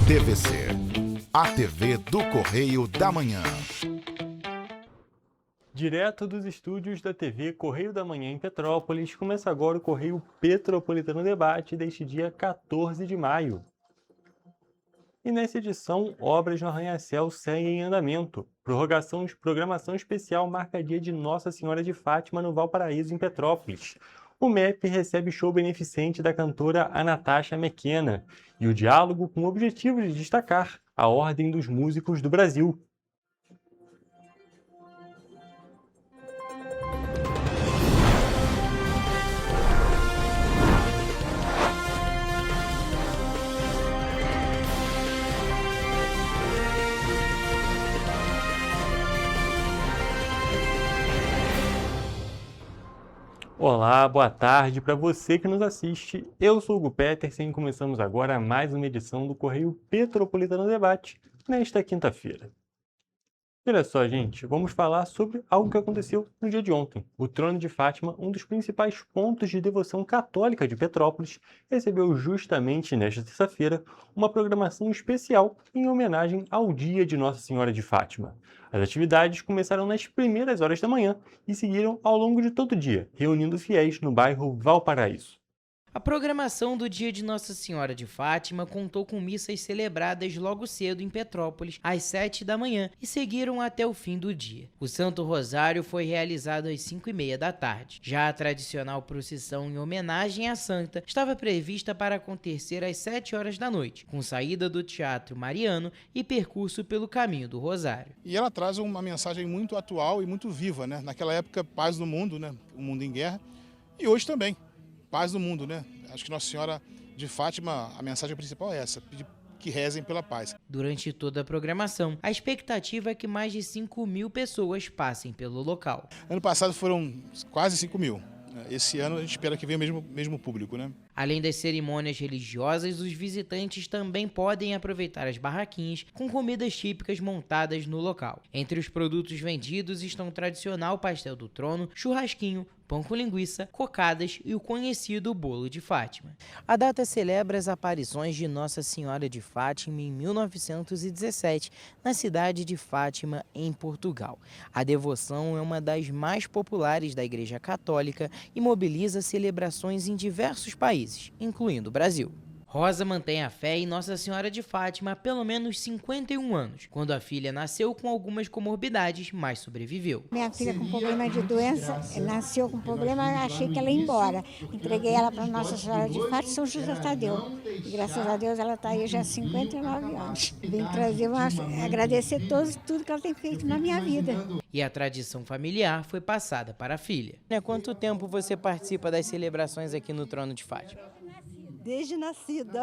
TVC, a TV do Correio da Manhã. Direto dos estúdios da TV Correio da Manhã em Petrópolis, começa agora o Correio Petropolitano Debate deste dia 14 de maio. E nessa edição, obras no Arranha-Céu seguem em andamento. Programação especial marca dia de Nossa Senhora de Fátima no Valparaíso, em Petrópolis. O MEP recebe show beneficente da cantora Anastasia McKenna e o diálogo com o objetivo de destacar a Ordem dos Músicos do Brasil. Olá, boa tarde para você que nos assiste. Eu sou o Hugo Petersen e começamos agora mais uma edição do Correio Petropolitano Debate nesta quinta-feira. Olha só, gente, vamos falar sobre algo que aconteceu no dia de ontem. O Trono de Fátima, um dos principais pontos de devoção católica de Petrópolis, recebeu justamente nesta terça-feira uma programação especial em homenagem ao dia de Nossa Senhora de Fátima. As atividades começaram nas primeiras horas da manhã e seguiram ao longo de todo o dia, reunindo fiéis no bairro Valparaíso. A programação do Dia de Nossa Senhora de Fátima contou com missas celebradas logo cedo em Petrópolis, às 7 da manhã, e seguiram até o fim do dia. O Santo Rosário foi realizado às 5h30 da tarde. Já a tradicional procissão em homenagem à Santa estava prevista para acontecer às 7 horas da noite, com saída do Teatro Mariano e percurso pelo Caminho do Rosário. E ela traz uma mensagem muito atual e muito viva, né? Naquela época, paz no mundo, né? O mundo em guerra, e hoje também. Paz no mundo, né? Acho que Nossa Senhora de Fátima, a mensagem principal é essa, pedir que rezem pela paz. Durante toda a programação, a expectativa é que mais de 5.000 pessoas passem pelo local. Ano passado foram quase 5.000. Esse ano a gente espera que venha o mesmo público, né? Além das cerimônias religiosas, os visitantes também podem aproveitar as barraquinhas com comidas típicas montadas no local. Entre os produtos vendidos estão o tradicional pastel do trono, churrasquinho, pão com linguiça, cocadas e o conhecido bolo de Fátima. A data celebra as aparições de Nossa Senhora de Fátima em 1917, na cidade de Fátima, em Portugal. A devoção é uma das mais populares da Igreja Católica e mobiliza celebrações em diversos países, incluindo o Brasil. Rosa mantém a fé em Nossa Senhora de Fátima há pelo menos 51 anos, quando a filha nasceu com algumas comorbidades, mas sobreviveu. Minha filha com problema de doença, nasceu com problema, achei que ela ia embora. Entreguei ela para Nossa Senhora de Fátima e São José Tadeu. E graças a Deus ela está aí já há 59 anos. Vim trazer, agradecer tudo que ela tem feito na minha vida. E a tradição familiar foi passada para a filha. Há quanto tempo você participa das celebrações aqui no Trono de Fátima? Desde nascida,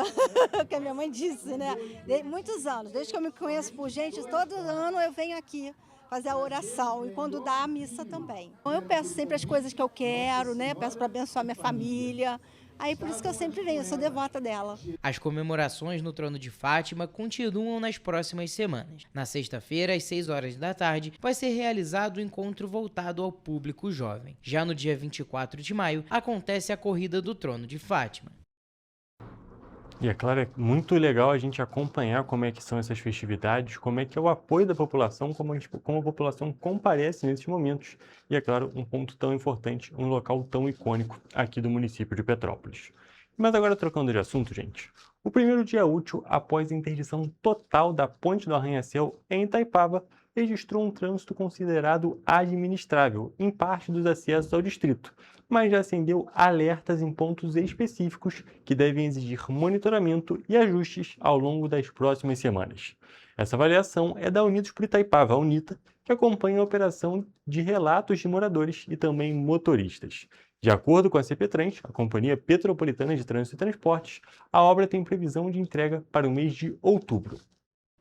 que a minha mãe disse, né? Muitos anos, desde que eu me conheço por gente, todo ano eu venho aqui fazer a oração e quando dá a missa também. Então, eu peço sempre as coisas que eu quero, né? Peço para abençoar minha família. Aí por isso que eu sempre venho, eu sou devota dela. As comemorações no Trono de Fátima continuam nas próximas semanas. Na sexta-feira, às 6 horas da tarde, vai ser realizado o encontro voltado ao público jovem. Já no dia 24 de maio, acontece a Corrida do Trono de Fátima. E é claro, é muito legal a gente acompanhar como é que são essas festividades, como é que é o apoio da população, como a população comparece nesses momentos. E é claro, um ponto tão importante, um local tão icônico aqui do município de Petrópolis. Mas agora trocando de assunto, gente. O primeiro dia útil após a interdição total da Ponte do Arranha-Céu em Itaipava registrou um trânsito considerado administrável em parte dos acessos ao distrito, mas já acendeu alertas em pontos específicos que devem exigir monitoramento e ajustes ao longo das próximas semanas. Essa avaliação é da Unidos por Itaipava, a UNITA, que acompanha a operação de relatos de moradores e também motoristas. De acordo com a CPTrans, a Companhia Petropolitana de Trânsito e Transportes, a obra tem previsão de entrega para o mês de outubro.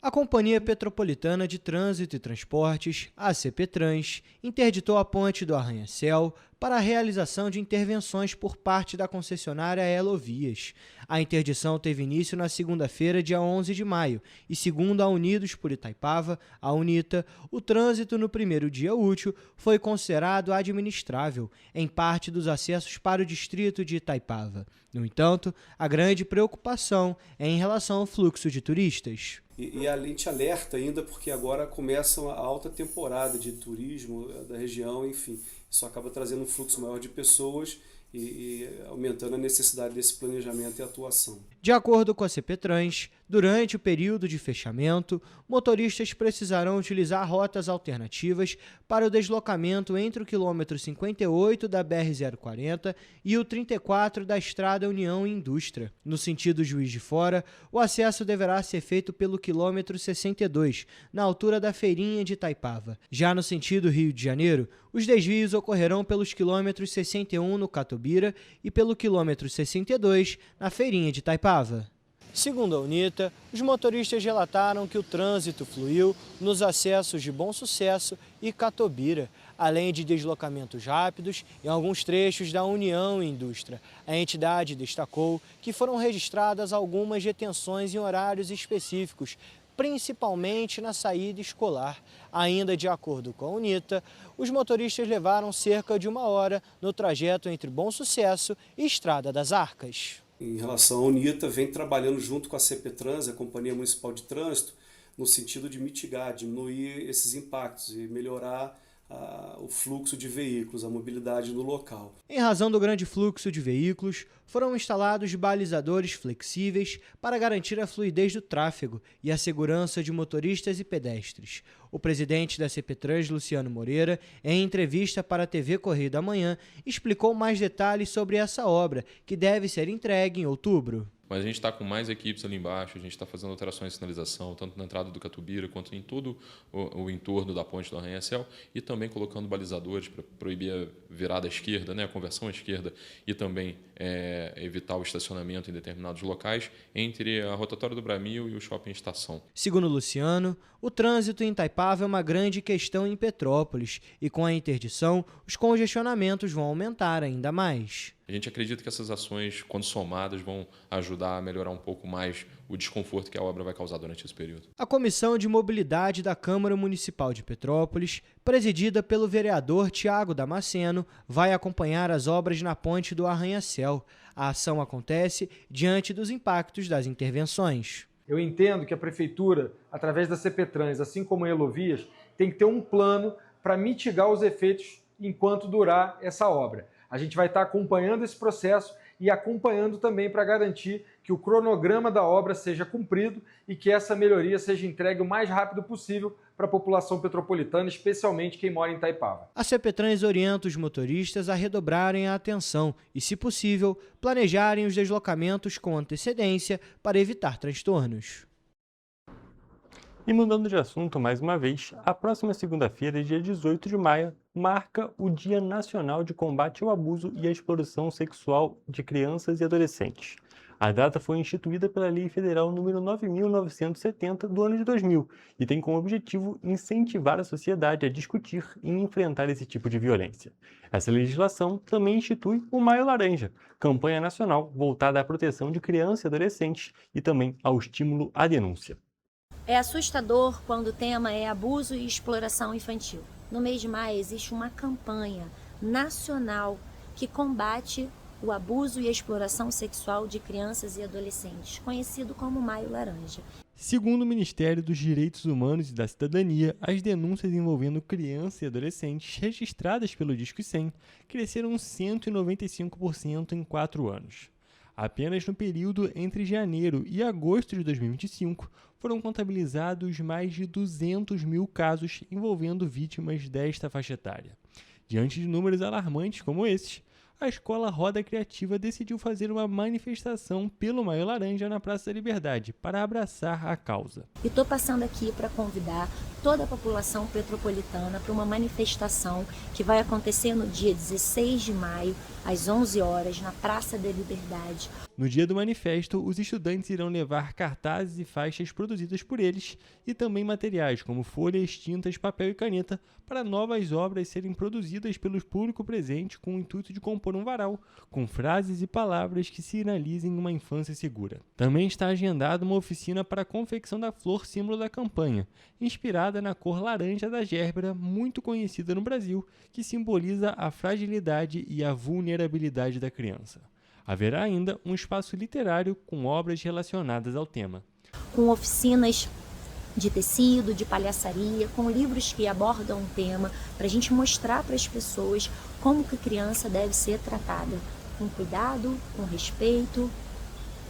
A Companhia Petropolitana de Trânsito e Transportes, a CPTrans, interditou a ponte do Arranha-Céu para a realização de intervenções por parte da concessionária Elovias. A interdição teve início na segunda-feira, dia 11 de maio, e segundo a Unidos por Itaipava, a UNITA, o trânsito no primeiro dia útil foi considerado administrável, em parte dos acessos para o distrito de Itaipava. No entanto, a grande preocupação é em relação ao fluxo de turistas. E a gente alerta ainda porque agora começa a alta temporada de turismo da região, enfim, isso acaba trazendo um fluxo maior de pessoas e aumentando a necessidade desse planejamento e atuação. De acordo com a CPTrans, durante o período de fechamento, motoristas precisarão utilizar rotas alternativas para o deslocamento entre o quilômetro 58 da BR-040 e o 34 da Estrada União Indústria. No sentido Juiz de Fora, o acesso deverá ser feito pelo quilômetro 62, na altura da Feirinha de Itaipava. Já no sentido Rio de Janeiro, os desvios ocorrerão pelos quilômetros 61 no Catubira e pelo quilômetro 62 na Feirinha de Itaipava. Segundo a UNITA, os motoristas relataram que o trânsito fluiu nos acessos de Bom Sucesso e Catubira, além de deslocamentos rápidos em alguns trechos da União Indústria. A entidade destacou que foram registradas algumas detenções em horários específicos, principalmente na saída escolar. Ainda de acordo com a UNITA, os motoristas levaram cerca de 1 hora no trajeto entre Bom Sucesso e Estrada das Arcas. Em relação à UNITA, vem trabalhando junto com a CPTrans, a Companhia Municipal de Trânsito, no sentido de mitigar, diminuir esses impactos e melhorar o fluxo de veículos, a mobilidade no local. Em razão do grande fluxo de veículos, foram instalados balizadores flexíveis para garantir a fluidez do tráfego e a segurança de motoristas e pedestres. O presidente da CPTrans, Luciano Moreira, em entrevista para a TV Correio da Manhã, explicou mais detalhes sobre essa obra, que deve ser entregue em outubro. Mas a gente está com mais equipes ali embaixo, a gente está fazendo alterações de sinalização, tanto na entrada do Catubira quanto em todo o entorno da ponte do Arranha-Céu, e também colocando balizadores para proibir a virada à esquerda, a conversão à esquerda, e também evitar o estacionamento em determinados locais entre a rotatória do Bramil e o shopping estação. Segundo Luciano, o trânsito em Itaipava é uma grande questão em Petrópolis e com a interdição, os congestionamentos vão aumentar ainda mais. A gente acredita que essas ações, quando somadas, vão ajudar a melhorar um pouco mais o desconforto que a obra vai causar durante esse período. A Comissão de Mobilidade da Câmara Municipal de Petrópolis, presidida pelo vereador Tiago Damasceno, vai acompanhar as obras na ponte do Arranha-Céu. A ação acontece diante dos impactos das intervenções. Eu entendo que a Prefeitura, através da CPTrans, assim como a Elovias, tem que ter um plano para mitigar os efeitos enquanto durar essa obra. A gente vai estar acompanhando esse processo e acompanhando também para garantir que o cronograma da obra seja cumprido e que essa melhoria seja entregue o mais rápido possível para a população petropolitana, especialmente quem mora em Itaipava. A CPTrans orienta os motoristas a redobrarem a atenção e, se possível, planejarem os deslocamentos com antecedência para evitar transtornos. E mudando de assunto mais uma vez, a próxima segunda-feira, dia 18 de maio, marca o Dia Nacional de Combate ao Abuso e à Exploração Sexual de Crianças e Adolescentes. A data foi instituída pela Lei Federal nº 9.970 do ano de 2000 e tem como objetivo incentivar a sociedade a discutir e enfrentar esse tipo de violência. Essa legislação também institui o Maio Laranja, campanha nacional voltada à proteção de crianças e adolescentes e também ao estímulo à denúncia. É assustador quando o tema é abuso e exploração infantil. No mês de maio existe uma campanha nacional que combate o abuso e a exploração sexual de crianças e adolescentes, conhecido como Maio Laranja. Segundo o Ministério dos Direitos Humanos e da Cidadania, as denúncias envolvendo crianças e adolescentes registradas pelo Disque 100 cresceram 195% em 4 anos. Apenas no período entre janeiro e agosto de 2025, foram contabilizados mais de 200 mil casos envolvendo vítimas desta faixa etária. Diante de números alarmantes como esses, a Escola Roda Criativa decidiu fazer uma manifestação pelo Maio Laranja na Praça da Liberdade para abraçar a causa. E estou passando aqui para convidar toda a população petropolitana para uma manifestação que vai acontecer no dia 16 de maio, às 11 horas, na Praça da Liberdade. No dia do manifesto, os estudantes irão levar cartazes e faixas produzidas por eles e também materiais como folhas, tintas, papel e caneta para novas obras serem produzidas pelo público presente com o intuito de compor um varal com frases e palavras que sinalizem uma infância segura. Também está agendada uma oficina para a confecção da flor símbolo da campanha, inspirada na cor laranja da gérbera, muito conhecida no Brasil, que simboliza a fragilidade e a vulnerabilidade da criança. Haverá ainda um espaço literário com obras relacionadas ao tema. Com oficinas de tecido, de palhaçaria, com livros que abordam o tema, para a gente mostrar para as pessoas como que a criança deve ser tratada, com cuidado, com respeito,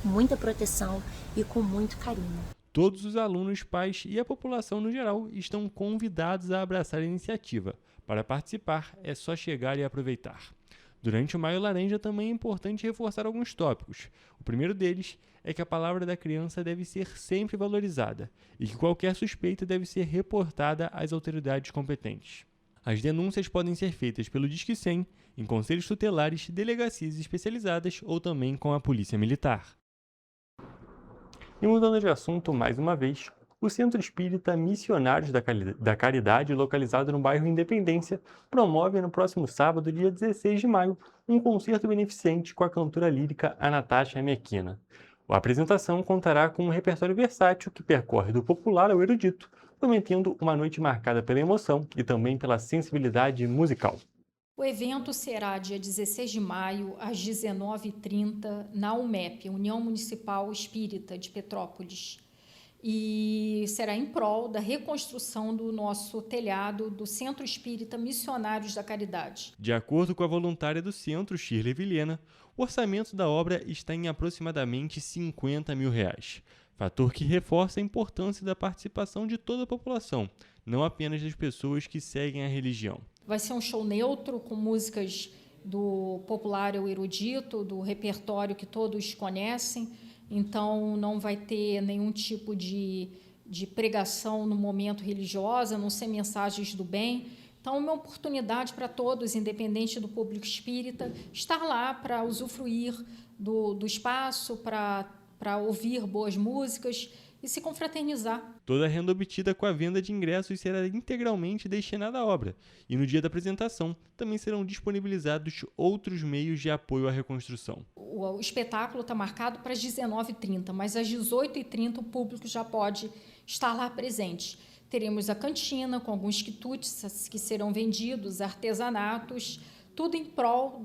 com muita proteção e com muito carinho. Todos os alunos, pais e a população no geral estão convidados a abraçar a iniciativa. Para participar, é só chegar e aproveitar. Durante o Maio Laranja também é importante reforçar alguns tópicos. O primeiro deles é que a palavra da criança deve ser sempre valorizada e que qualquer suspeita deve ser reportada às autoridades competentes. As denúncias podem ser feitas pelo Disque 100, em conselhos tutelares, delegacias especializadas ou também com a Polícia Militar. E mudando de assunto mais uma vez, o Centro Espírita Missionários da Caridade, localizado no bairro Independência, promove no próximo sábado, dia 16 de maio, um concerto beneficente com a cantora lírica Anastasia Mequina. A apresentação contará com um repertório versátil que percorre do popular ao erudito, prometendo uma noite marcada pela emoção e também pela sensibilidade musical. O evento será dia 16 de maio, às 19h30, na UMEP, União Municipal Espírita de Petrópolis. E será em prol da reconstrução do nosso telhado do Centro Espírita Missionários da Caridade. De acordo com a voluntária do centro, Shirley Vilhena, o orçamento da obra está em aproximadamente R$50 mil, fator que reforça a importância da participação de toda a população, não apenas das pessoas que seguem a religião. Vai ser um show neutro com músicas do popular ao erudito, do repertório que todos conhecem. Então, não vai ter nenhum tipo de pregação no momento religiosa, a não ser mensagens do bem. Então, é uma oportunidade para todos, independente do público espírita, estar lá para usufruir do espaço, para ouvir boas músicas e se confraternizar. Toda a renda obtida com a venda de ingressos será integralmente destinada à obra, e no dia da apresentação também serão disponibilizados outros meios de apoio à reconstrução. O espetáculo está marcado para as 19h30, mas às 18h30 o público já pode estar lá presente. Teremos a cantina com alguns quitutes que serão vendidos, artesanatos, tudo em prol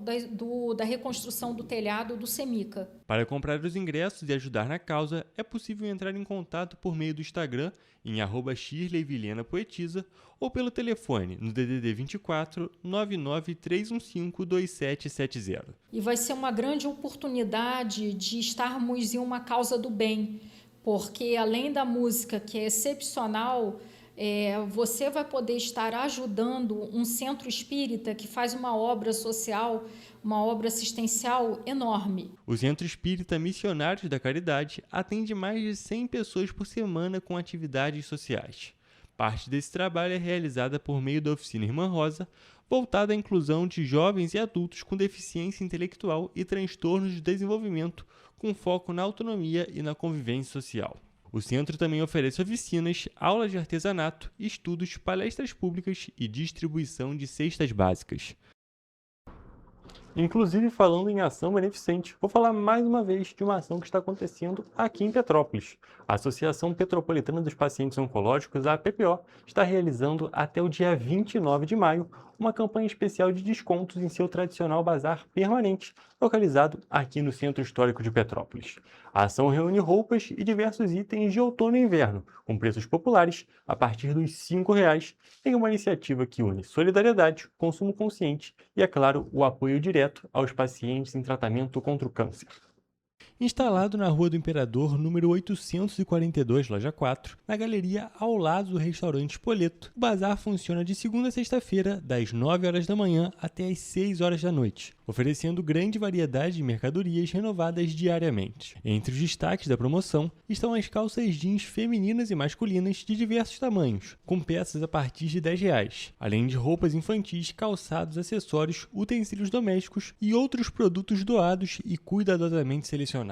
da reconstrução do telhado do Semica. Para comprar os ingressos e ajudar na causa, é possível entrar em contato por meio do Instagram em @ShirleyVilhenaPoetisa ou pelo telefone no DDD 24 99315 2770. E vai ser uma grande oportunidade de estarmos em uma causa do bem, porque além da música que é excepcional, você vai poder estar ajudando um centro espírita que faz uma obra social, uma obra assistencial enorme. O Centro Espírita Missionários da Caridade atende mais de 100 pessoas por semana com atividades sociais. Parte desse trabalho é realizada por meio da Oficina Irmã Rosa, voltada à inclusão de jovens e adultos com deficiência intelectual e transtornos de desenvolvimento, com foco na autonomia e na convivência social. O centro também oferece oficinas, aulas de artesanato, estudos, palestras públicas e distribuição de cestas básicas. Inclusive, falando em ação beneficente, vou falar mais uma vez de uma ação que está acontecendo aqui em Petrópolis. A Associação Petropolitana dos Pacientes Oncológicos, a APPO, está realizando até o dia 29 de maio uma campanha especial de descontos em seu tradicional bazar permanente, localizado aqui no Centro Histórico de Petrópolis. A ação reúne roupas e diversos itens de outono e inverno, com preços populares a partir dos R$ 5,00, em uma iniciativa que une solidariedade, consumo consciente e, é claro, o apoio direto aos pacientes em tratamento contra o câncer. instalado na Rua do Imperador, número 842, loja 4, na galeria ao lado do restaurante Spoleto. O bazar funciona de segunda a sexta-feira, das 9 horas da manhã até as 6 horas da noite, oferecendo grande variedade de mercadorias renovadas diariamente. Entre os destaques da promoção estão as calças jeans femininas e masculinas de diversos tamanhos, com peças a partir de R$10, além de roupas infantis, calçados, acessórios, utensílios domésticos e outros produtos doados e cuidadosamente selecionados.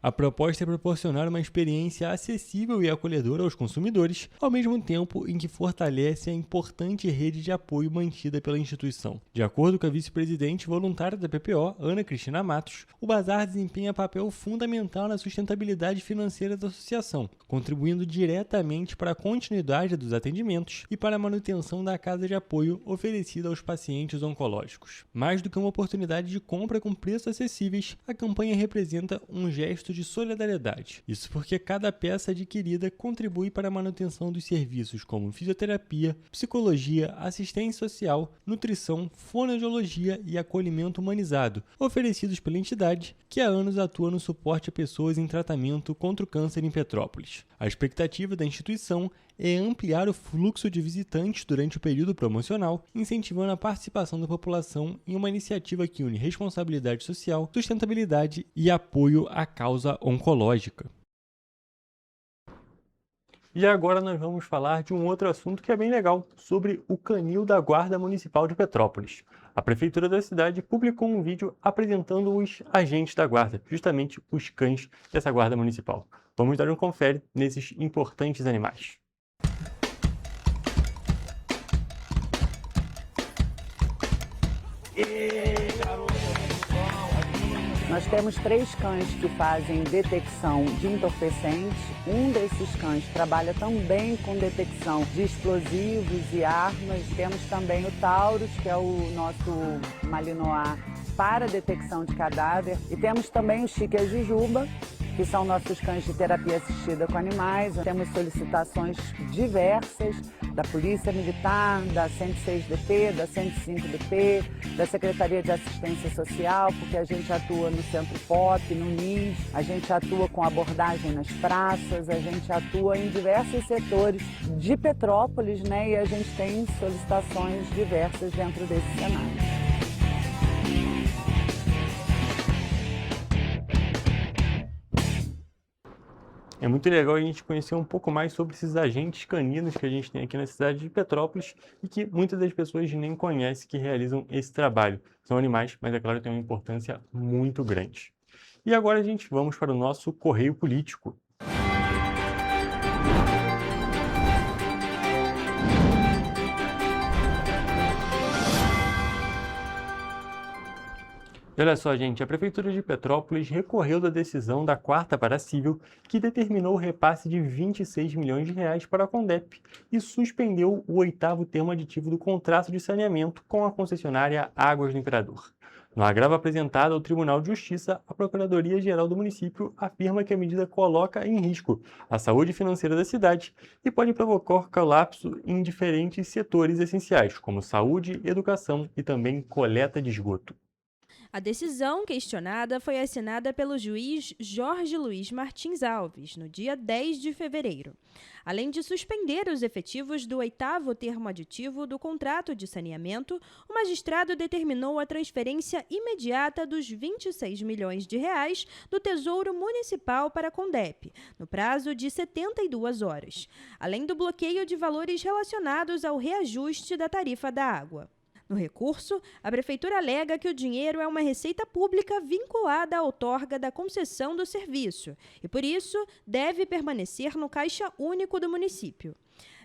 A proposta é proporcionar uma experiência acessível e acolhedora aos consumidores, ao mesmo tempo em que fortalece a importante rede de apoio mantida pela instituição. De acordo com a vice-presidente voluntária da PPO, Ana Cristina Matos, o bazar desempenha papel fundamental na sustentabilidade financeira da associação, contribuindo diretamente para a continuidade dos atendimentos e para a manutenção da casa de apoio oferecida aos pacientes oncológicos. Mais do que uma oportunidade de compra com preços acessíveis, a campanha representa um gesto de solidariedade. Isso porque cada peça adquirida contribui para a manutenção dos serviços como fisioterapia, psicologia, assistência social, nutrição, fonoaudiologia e acolhimento humanizado, oferecidos pela entidade, que há anos atua no suporte a pessoas em tratamento contra o câncer em Petrópolis. A expectativa da instituição é ampliar o fluxo de visitantes durante o período promocional, incentivando a participação da população em uma iniciativa que une responsabilidade social, sustentabilidade e apoio à causa oncológica. E agora nós vamos falar de um outro assunto que é bem legal, sobre o canil da Guarda Municipal de Petrópolis. A Prefeitura da cidade publicou um vídeo apresentando os agentes da guarda, justamente os cães dessa Guarda Municipal. Vamos dar um confere nesses importantes animais. Nós temos 3 cães que fazem detecção de entorpecentes. Um desses cães trabalha também com detecção de explosivos e armas. Temos também o Taurus, que é o nosso Malinois para detecção de cadáver. E temos também o Chique e a Jujuba, que são nossos cães de terapia assistida com animais. Temos solicitações diversas da Polícia Militar, da 106DP, da 105DP, da Secretaria de Assistência Social, porque a gente atua no Centro Pop, no NIS, a gente atua com abordagem nas praças, a gente atua em diversos setores de Petrópolis, né? E a gente tem solicitações diversas dentro desse cenário. É muito legal a gente conhecer um pouco mais sobre esses agentes caninos que a gente tem aqui na cidade de Petrópolis e que muitas das pessoas nem conhecem que realizam esse trabalho. São animais, mas é claro, tem uma importância muito grande. E agora, gente, vamos para o nosso Correio Político. Olha só, gente, a Prefeitura de Petrópolis recorreu da decisão da 4ª Vara Civil, que determinou o repasse de R$26 milhões para a Condep e suspendeu o 8º termo aditivo do contrato de saneamento com a concessionária Águas do Imperador. No agravo apresentado ao Tribunal de Justiça, a Procuradoria-Geral do município afirma que a medida coloca em risco a saúde financeira da cidade e pode provocar colapso em diferentes setores essenciais, como saúde, educação e também coleta de esgoto. A decisão questionada foi assinada pelo juiz Jorge Luiz Martins Alves, no dia 10 de fevereiro. Além de suspender os efetivos do 8º termo aditivo do contrato de saneamento, o magistrado determinou a transferência imediata dos R$26 milhões do Tesouro Municipal para a Condep, no prazo de 72 horas, além do bloqueio de valores relacionados ao reajuste da tarifa da água. No recurso, a Prefeitura alega que o dinheiro é uma receita pública vinculada à outorga da concessão do serviço e, por isso, deve permanecer no Caixa Único do município.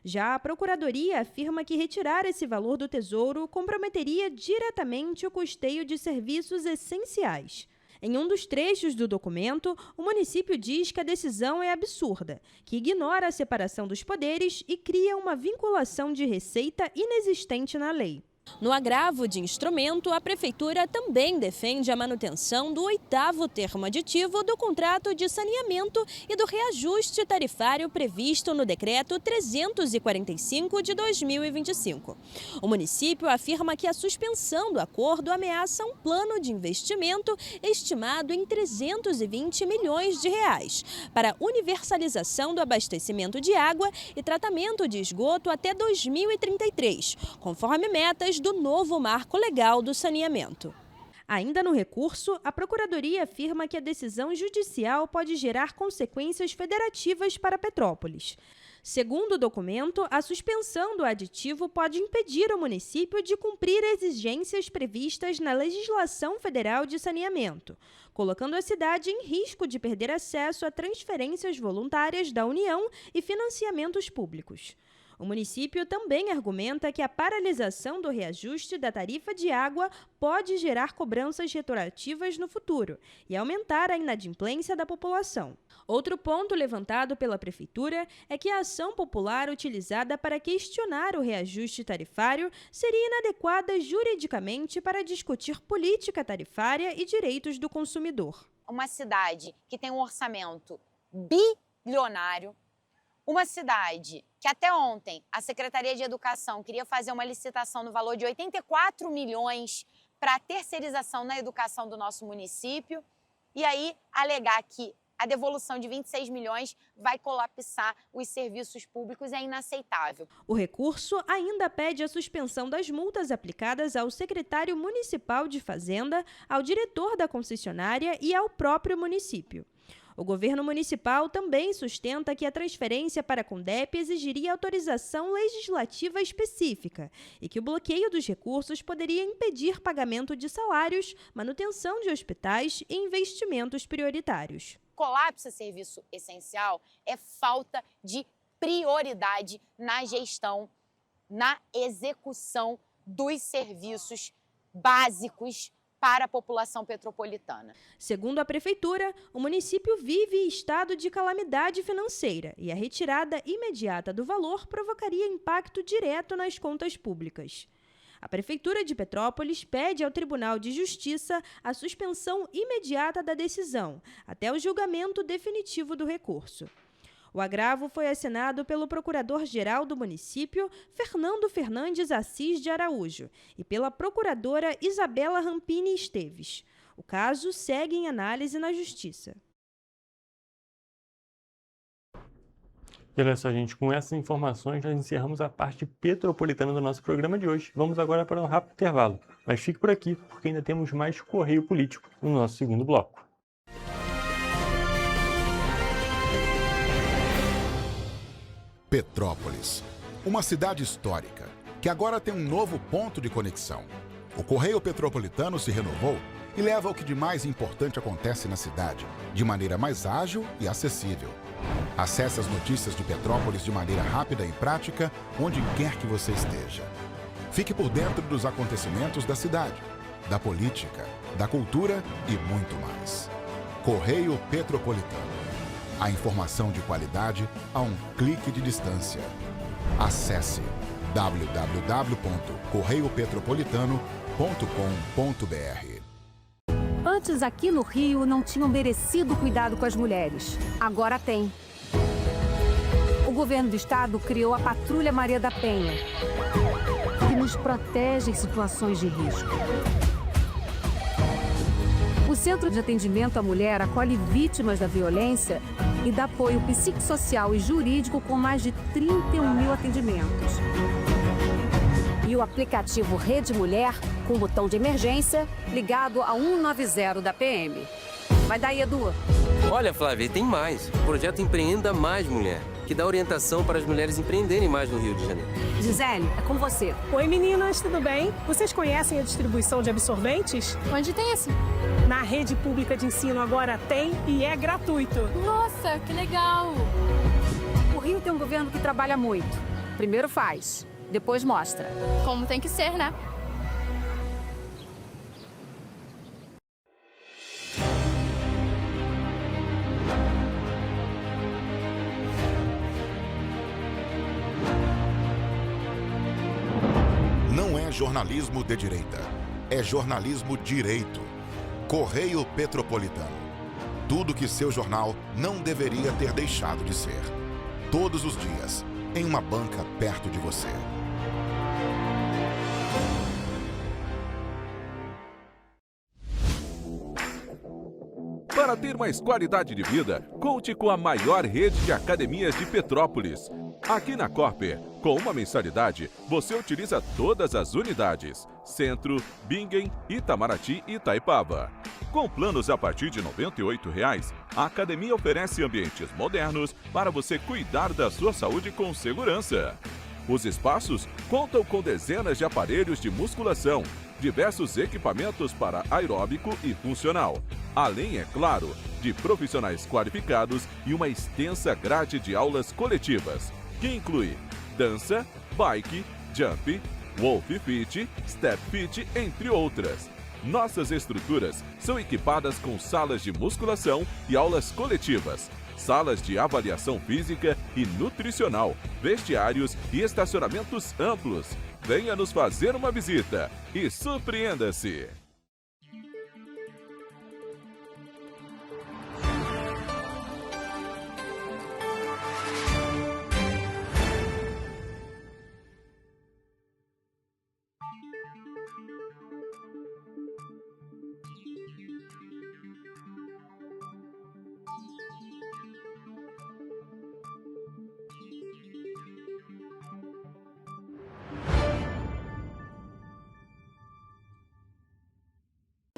Já a Procuradoria afirma que retirar esse valor do Tesouro comprometeria diretamente o custeio de serviços essenciais. Em um dos trechos do documento, o município diz que a decisão é absurda, que ignora a separação dos poderes e cria uma vinculação de receita inexistente na lei. No agravo de instrumento, a Prefeitura também defende a manutenção do 8º termo aditivo do contrato de saneamento e do reajuste tarifário previsto no Decreto 345 de 2025. O município afirma que a suspensão do acordo ameaça um plano de investimento estimado em 320 milhões de reais para universalização do abastecimento de água e tratamento de esgoto até 2033, conforme metas do novo marco legal do saneamento. Ainda no recurso, a Procuradoria afirma que a decisão judicial pode gerar consequências federativas para Petrópolis. Segundo o documento, a suspensão do aditivo pode impedir o município de cumprir exigências previstas na legislação federal de saneamento, colocando a cidade em risco de perder acesso a transferências voluntárias da União e financiamentos públicos. O município também argumenta que a paralisação do reajuste da tarifa de água pode gerar cobranças retroativas no futuro e aumentar a inadimplência da população. Outro ponto levantado pela Prefeitura é que a ação popular utilizada para questionar o reajuste tarifário seria inadequada juridicamente para discutir política tarifária e direitos do consumidor. Uma cidade que tem um orçamento bilionário, uma cidade que até ontem a Secretaria de Educação queria fazer uma licitação no valor de 84 milhões para a terceirização na educação do nosso município e aí alegar que a devolução de 26 milhões vai colapsar os serviços públicos é inaceitável. O recurso ainda pede a suspensão das multas aplicadas ao secretário municipal de Fazenda, ao diretor da concessionária e ao próprio município. O governo municipal também sustenta que a transferência para a Condep exigiria autorização legislativa específica e que o bloqueio dos recursos poderia impedir pagamento de salários, manutenção de hospitais e investimentos prioritários. Colapso a serviço essencial é falta de prioridade na gestão, na execução dos serviços básicos para a população petropolitana. Segundo a Prefeitura, o município vive em estado de calamidade financeira e a retirada imediata do valor provocaria impacto direto nas contas públicas. A Prefeitura de Petrópolis pede ao Tribunal de Justiça a suspensão imediata da decisão, até o julgamento definitivo do recurso. O agravo foi assinado pelo Procurador-Geral do município, Fernando Fernandes Assis de Araújo, e pela Procuradora Isabela Rampini Esteves. O caso segue em análise na Justiça. E olha só, gente, com essas informações nós encerramos a parte petropolitana do nosso programa de hoje. Vamos agora para um rápido intervalo. Mas fique por aqui, porque ainda temos mais Correio Político no nosso segundo bloco. Petrópolis, uma cidade histórica, que agora tem um novo ponto de conexão. O Correio Petropolitano se renovou e leva o que de mais importante acontece na cidade, de maneira mais ágil e acessível. Acesse as notícias de Petrópolis de maneira rápida e prática, onde quer que você esteja. Fique por dentro dos acontecimentos da cidade, da política, da cultura e muito mais. Correio Petropolitano. A informação de qualidade a um clique de distância. Acesse www.correiopetropolitano.com.br. Antes, aqui no Rio, não tinham merecido cuidado com as mulheres. Agora tem. O governo do estado criou a Patrulha Maria da Penha, que nos protege em situações de risco. O Centro de Atendimento à Mulher acolhe vítimas da violência e dá apoio psicossocial e jurídico com mais de 31 mil atendimentos. E o aplicativo Rede Mulher, com botão de emergência, ligado a 190 da PM. Vai daí, Edu. Olha, Flávia, tem mais. O projeto Empreenda Mais Mulher, que dá orientação para as mulheres empreenderem mais no Rio de Janeiro. Gisele, é com você. Oi, meninas, tudo bem? Vocês conhecem a distribuição de absorventes? Onde tem esse? Na rede pública de ensino agora tem e é gratuito. Nossa, que legal! O Rio tem um governo que trabalha muito. Primeiro faz, depois mostra. Como tem que ser, né? jornalismo de direita. É jornalismo direito. Correio Petropolitano. Tudo que seu jornal não deveria ter deixado de ser. Todos os dias, em uma banca perto de você. Para ter mais qualidade de vida, conte com a maior rede de academias de Petrópolis. Aqui na Cooper, com uma mensalidade, você utiliza todas as unidades: Centro, Bingen, Itamaraty e Itaipava. Com planos a partir de R$ 98,00, a academia oferece ambientes modernos para você cuidar da sua saúde com segurança. Os espaços contam com dezenas de aparelhos de musculação, diversos equipamentos para aeróbico e funcional, além, é claro, de profissionais qualificados e uma extensa grade de aulas coletivas, que inclui dança, bike, jump, wolf fit, step fit, entre outras. Nossas estruturas são equipadas com salas de musculação e aulas coletivas, salas de avaliação física e nutricional, vestiários e estacionamentos amplos. Venha nos fazer uma visita e surpreenda-se!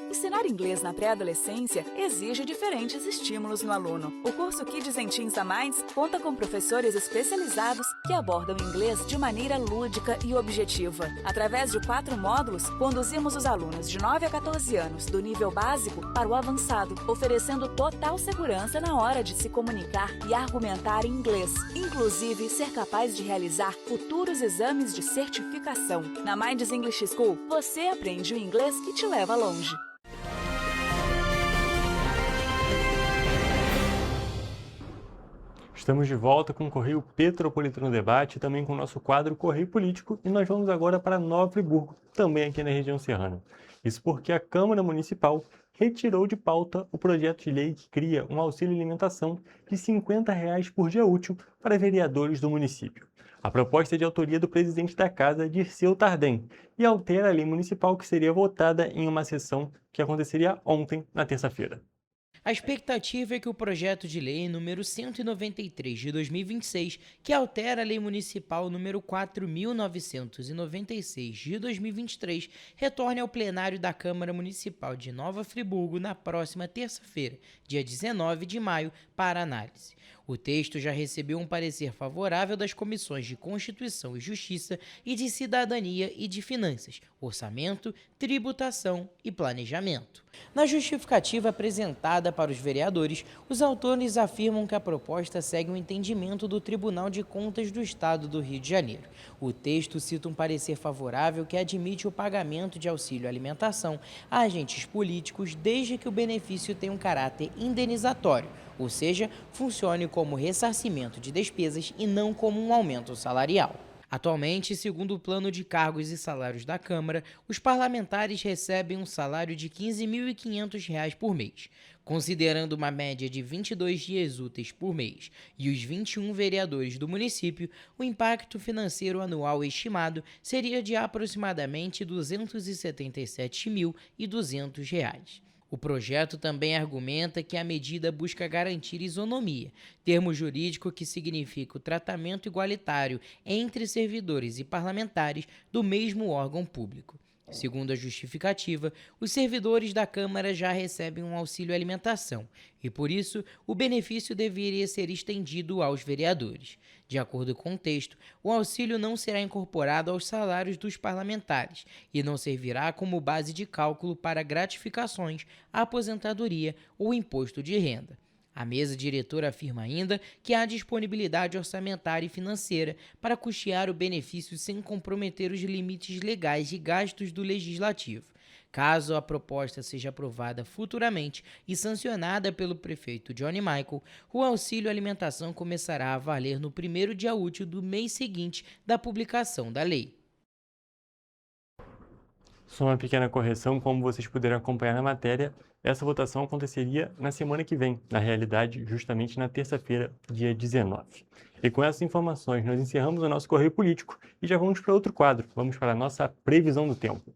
Ensinar inglês na pré-adolescência exige diferentes estímulos no aluno. O curso Kids and Teens da Minds conta com professores especializados que abordam o inglês de maneira lúdica e objetiva. Através de 4 módulos, conduzimos os alunos de 9 a 14 anos do nível básico para o avançado, oferecendo total segurança na hora de se comunicar e argumentar em inglês, inclusive ser capaz de realizar futuros exames de certificação. Na Minds English School, você aprende o inglês que te leva longe. Estamos de volta com o Correio Petropolitano Debate e também com o nosso quadro Correio Político, e nós vamos agora para Nova Friburgo, também aqui na região serrana. Isso porque a Câmara Municipal retirou de pauta o projeto de lei que cria um auxílio alimentação de R$ 50,00 por dia útil para vereadores do município. A proposta é de autoria do presidente da Casa, Dirceu Tardem, e altera a lei municipal que seria votada em uma sessão que aconteceria ontem, na terça-feira. A expectativa é que o projeto de lei número 193 de 2026, que altera a lei municipal número 4.996 de 2023, retorne ao plenário da Câmara Municipal de Nova Friburgo na próxima terça-feira, dia 19 de maio, para análise. O texto já recebeu um parecer favorável das comissões de Constituição e Justiça e de Cidadania e de Finanças, Orçamento, Tributação e Planejamento. Na justificativa apresentada para os vereadores, os autores afirmam que a proposta segue um entendimento do Tribunal de Contas do Estado do Rio de Janeiro. O texto cita um parecer favorável que admite o pagamento de auxílio alimentação a agentes políticos desde que o benefício tenha um caráter indenizatório, ou seja, funcione como ressarcimento de despesas e não como um aumento salarial. Atualmente, segundo o plano de cargos e salários da Câmara, os parlamentares recebem um salário de R$ 15.500 por mês. Considerando uma média de 22 dias úteis por mês e os 21 vereadores do município, o impacto financeiro anual estimado seria de aproximadamente R$ 277.200. O projeto também argumenta que a medida busca garantir isonomia, termo jurídico que significa o tratamento igualitário entre servidores e parlamentares do mesmo órgão público. Segundo a justificativa, os servidores da Câmara já recebem um auxílio alimentação e, por isso, o benefício deveria ser estendido aos vereadores. De acordo com o texto, o auxílio não será incorporado aos salários dos parlamentares e não servirá como base de cálculo para gratificações, aposentadoria ou imposto de renda. A mesa diretora afirma ainda que há disponibilidade orçamentária e financeira para custear o benefício sem comprometer os limites legais de gastos do Legislativo. Caso a proposta seja aprovada futuramente e sancionada pelo prefeito Johnny Michael, o auxílio alimentação começará a valer no primeiro dia útil do mês seguinte da publicação da lei. Só uma pequena correção, como vocês puderam acompanhar na matéria, essa votação aconteceria na semana que vem, na realidade, justamente na terça-feira, dia 19. E com essas informações, nós encerramos o nosso Correio Político e já vamos para outro quadro, vamos para a nossa previsão do tempo.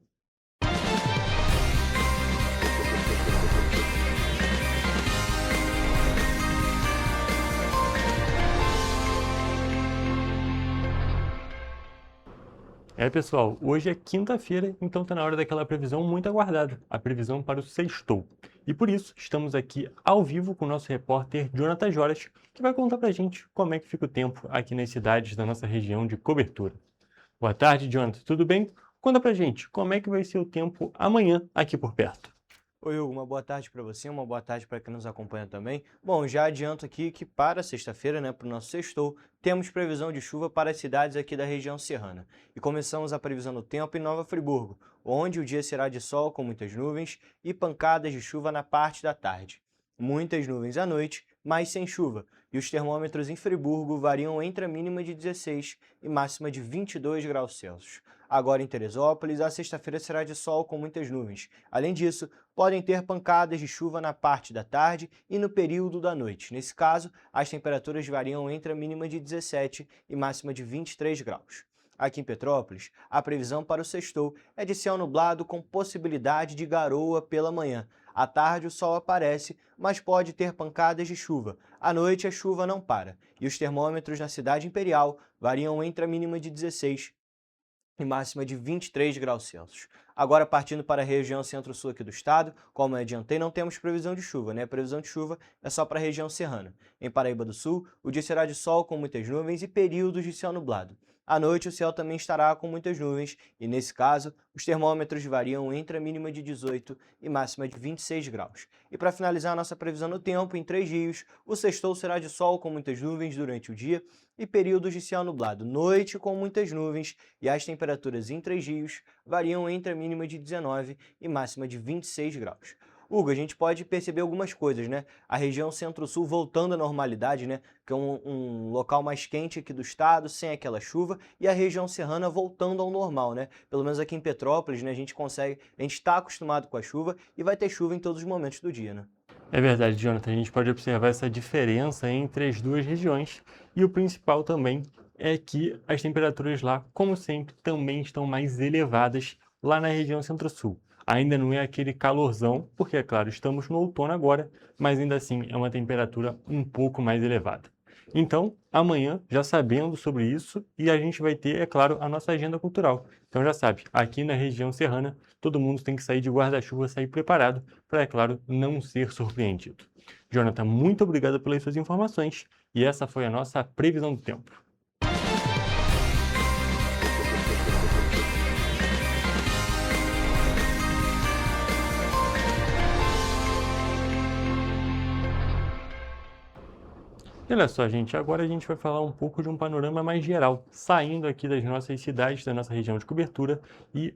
Pessoal, hoje é quinta-feira, então está na hora daquela previsão muito aguardada, a previsão para o sextou. E por isso, estamos aqui ao vivo com o nosso repórter Jonathan Joras, que vai contar para a gente como é que fica o tempo aqui nas cidades da nossa região de cobertura. Boa tarde, Jonathan, tudo bem? Conta para a gente como é que vai ser o tempo amanhã aqui por perto. Oi, Hugo, uma boa tarde para você, uma boa tarde para quem nos acompanha também. Bom, já adianto aqui que para sexta-feira, para o nosso sextou, temos previsão de chuva para as cidades aqui da região serrana. E começamos a previsão do tempo em Nova Friburgo, onde o dia será de sol com muitas nuvens e pancadas de chuva na parte da tarde. Muitas nuvens à noite, mas sem chuva, e os termômetros em Friburgo variam entre a mínima de 16 e máxima de 22 graus Celsius. Agora em Teresópolis, a sexta-feira será de sol com muitas nuvens. Além disso, podem ter pancadas de chuva na parte da tarde e no período da noite. Nesse caso, as temperaturas variam entre a mínima de 17 e máxima de 23 graus. Aqui em Petrópolis, a previsão para o sextou é de céu nublado com possibilidade de garoa pela manhã. À tarde o sol aparece, mas pode ter pancadas de chuva. À noite a chuva não para. E os termômetros na cidade imperial variam entre a mínima de 16 e máxima de 23 graus Celsius. Agora, partindo para a região centro-sul aqui do estado, como eu adiantei, não temos previsão de chuva, A previsão de chuva é só para a região serrana. Em Paraíba do Sul, o dia será de sol com muitas nuvens e períodos de céu nublado. À noite, o céu também estará com muitas nuvens e, nesse caso, os termômetros variam entre a mínima de 18 e máxima de 26 graus. E para finalizar a nossa previsão do tempo, em 3 dias, o sextou será de sol com muitas nuvens durante o dia e períodos de céu nublado, noite com muitas nuvens, e as temperaturas em 3 dias variam entre a mínima de 19 e máxima de 26 graus. Hugo, a gente pode perceber algumas coisas, A região centro-sul voltando à normalidade, Que é um local mais quente aqui do estado, sem aquela chuva, e a região serrana voltando ao normal, Pelo menos aqui em Petrópolis, a gente está acostumado com a chuva e vai ter chuva em todos os momentos do dia, É verdade, Jonathan, a gente pode observar essa diferença entre as duas regiões, e o principal também é que as temperaturas lá, como sempre, também estão mais elevadas lá na região centro-sul. Ainda não é aquele calorzão, porque, é claro, estamos no outono agora, mas ainda assim é uma temperatura um pouco mais elevada. Então, amanhã, já sabendo sobre isso, e a gente vai ter, é claro, a nossa agenda cultural. Então já sabe, aqui na região serrana, todo mundo tem que sair de guarda-chuva, sair preparado para, é claro, não ser surpreendido. Jonathan, muito obrigado pelas suas informações, e essa foi a nossa previsão do tempo. E olha só, gente, agora a gente vai falar um pouco de um panorama mais geral, saindo aqui das nossas cidades, da nossa região de cobertura e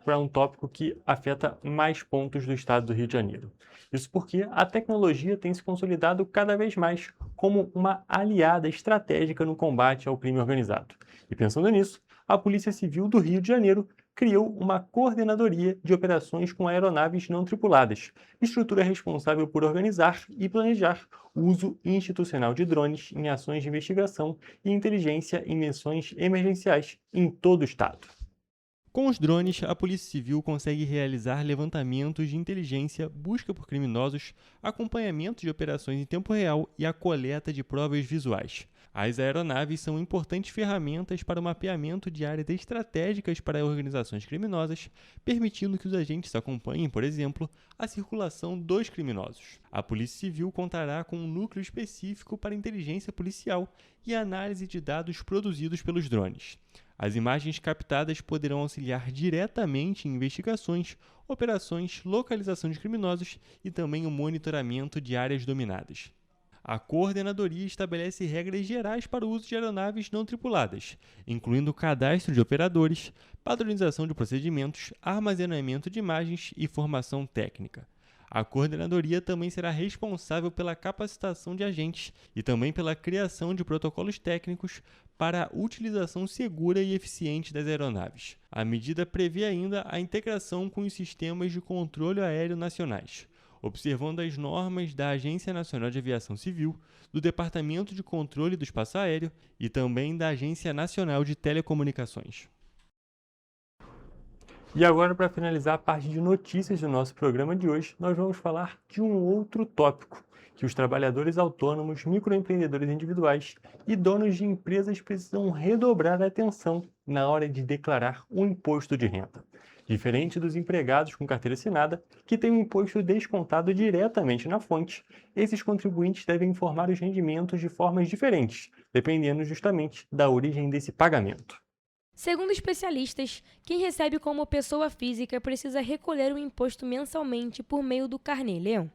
para um tópico que afeta mais pontos do estado do Rio de Janeiro. Isso porque a tecnologia tem se consolidado cada vez mais como uma aliada estratégica no combate ao crime organizado. E pensando nisso, a Polícia Civil do Rio de Janeiro criou uma coordenadoria de operações com aeronaves não tripuladas, estrutura responsável por organizar e planejar o uso institucional de drones em ações de investigação e inteligência em missões emergenciais em todo o estado. Com os drones, a Polícia Civil consegue realizar levantamentos de inteligência, busca por criminosos, acompanhamento de operações em tempo real e a coleta de provas visuais. As aeronaves são importantes ferramentas para o mapeamento de áreas estratégicas para organizações criminosas, permitindo que os agentes acompanhem, por exemplo, a circulação dos criminosos. A Polícia Civil contará com um núcleo específico para inteligência policial e análise de dados produzidos pelos drones. As imagens captadas poderão auxiliar diretamente em investigações, operações, localização de criminosos e também o monitoramento de áreas dominadas. A coordenadoria estabelece regras gerais para o uso de aeronaves não tripuladas, incluindo o cadastro de operadores, padronização de procedimentos, armazenamento de imagens e formação técnica. A coordenadoria também será responsável pela capacitação de agentes e também pela criação de protocolos técnicos para a utilização segura e eficiente das aeronaves. A medida prevê ainda a integração com os sistemas de controle aéreo nacionais, observando as normas da Agência Nacional de Aviação Civil, do Departamento de Controle do Espaço Aéreo e também da Agência Nacional de Telecomunicações. E agora, para finalizar a parte de notícias do nosso programa de hoje, nós vamos falar de um outro tópico, que os trabalhadores autônomos, microempreendedores individuais e donos de empresas precisam redobrar a atenção na hora de declarar o imposto de renda. Diferente dos empregados com carteira assinada, que têm o imposto descontado diretamente na fonte, esses contribuintes devem informar os rendimentos de formas diferentes, dependendo justamente da origem desse pagamento. Segundo especialistas, quem recebe como pessoa física precisa recolher o imposto mensalmente por meio do Carnê-Leão.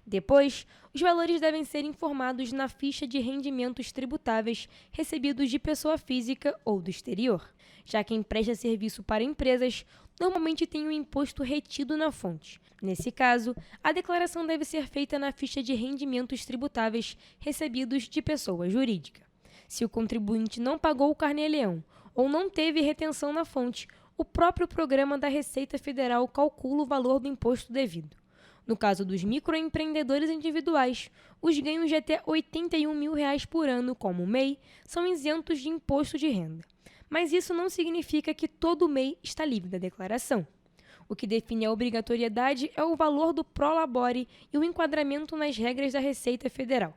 Depois, os valores devem ser informados na ficha de rendimentos tributáveis recebidos de pessoa física ou do exterior. Já quem presta serviço para empresas normalmente tem o imposto retido na fonte. Nesse caso, a declaração deve ser feita na ficha de rendimentos tributáveis recebidos de pessoa jurídica. Se o contribuinte não pagou o Carnê-Leão ou não teve retenção na fonte, o próprio programa da Receita Federal calcula o valor do imposto devido. No caso dos microempreendedores individuais, os ganhos de até R$ 81 mil por ano, como o MEI, são isentos de imposto de renda. Mas isso não significa que todo MEI está livre da declaração. O que define a obrigatoriedade é o valor do prolabore e o enquadramento nas regras da Receita Federal.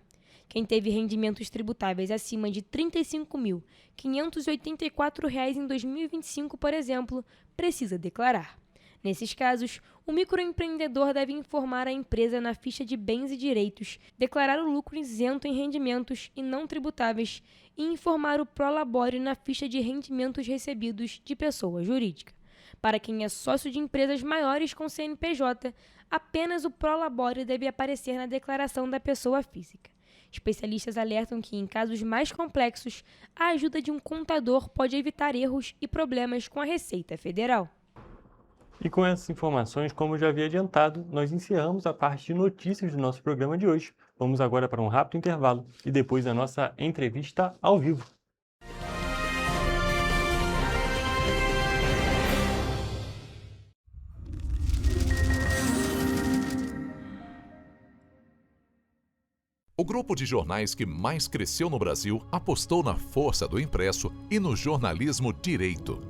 Quem teve rendimentos tributáveis acima de R$ 35.584 em 2025, por exemplo, precisa declarar. Nesses casos, o microempreendedor deve informar a empresa na ficha de bens e direitos, declarar o lucro isento em rendimentos e não tributáveis e informar o prolabore na ficha de rendimentos recebidos de pessoa jurídica. Para quem é sócio de empresas maiores com CNPJ, apenas o prolabore deve aparecer na declaração da pessoa física. Especialistas alertam que, em casos mais complexos, a ajuda de um contador pode evitar erros e problemas com a Receita Federal. E com essas informações, como já havia adiantado, nós encerramos a parte de notícias do nosso programa de hoje. Vamos agora para um rápido intervalo e depois a nossa entrevista ao vivo. O grupo de jornais que mais cresceu no Brasil apostou na força do impresso e no jornalismo direito.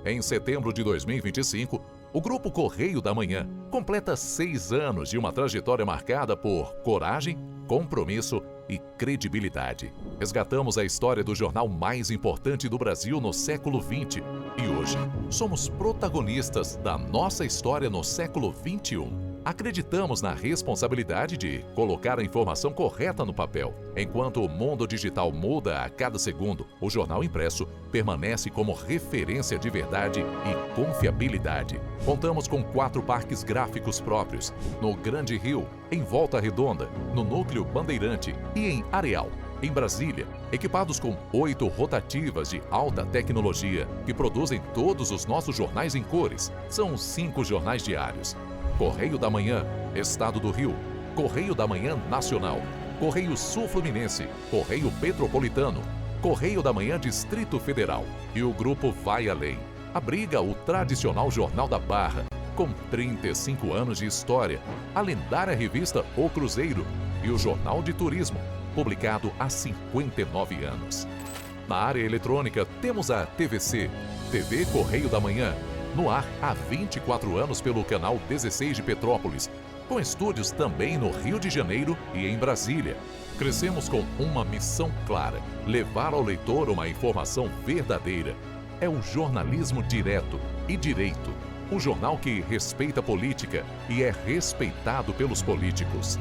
Em setembro de 2025, o Grupo Correio da Manhã completa 6 anos de uma trajetória marcada por coragem, compromisso e credibilidade. Resgatamos a história do jornal mais importante do Brasil no século XX e hoje somos protagonistas da nossa história no século XXI. Acreditamos na responsabilidade de colocar a informação correta no papel. Enquanto o mundo digital muda a cada segundo, o jornal impresso permanece como referência de verdade e confiabilidade. Contamos com 4 parques gráficos próprios, no Grande Rio, em Volta Redonda, no Núcleo Bandeirante e em Areal, em Brasília, equipados com 8 rotativas de alta tecnologia que produzem todos os nossos jornais em cores. São 5 jornais diários. Correio da Manhã, Estado do Rio, Correio da Manhã Nacional, Correio Sul-Fluminense, Correio Petropolitano, Correio da Manhã Distrito Federal e o Grupo Vai Além. Abriga o tradicional Jornal da Barra, com 35 anos de história, a lendária revista O Cruzeiro e o Jornal de Turismo, publicado há 59 anos. Na área eletrônica, temos a TVC, TV Correio da Manhã, no ar há 24 anos pelo canal 16 de Petrópolis, com estúdios também no Rio de Janeiro e em Brasília. Crescemos com uma missão clara: levar ao leitor uma informação verdadeira. É o jornalismo direto e direito, um jornal que respeita a política e é respeitado pelos políticos.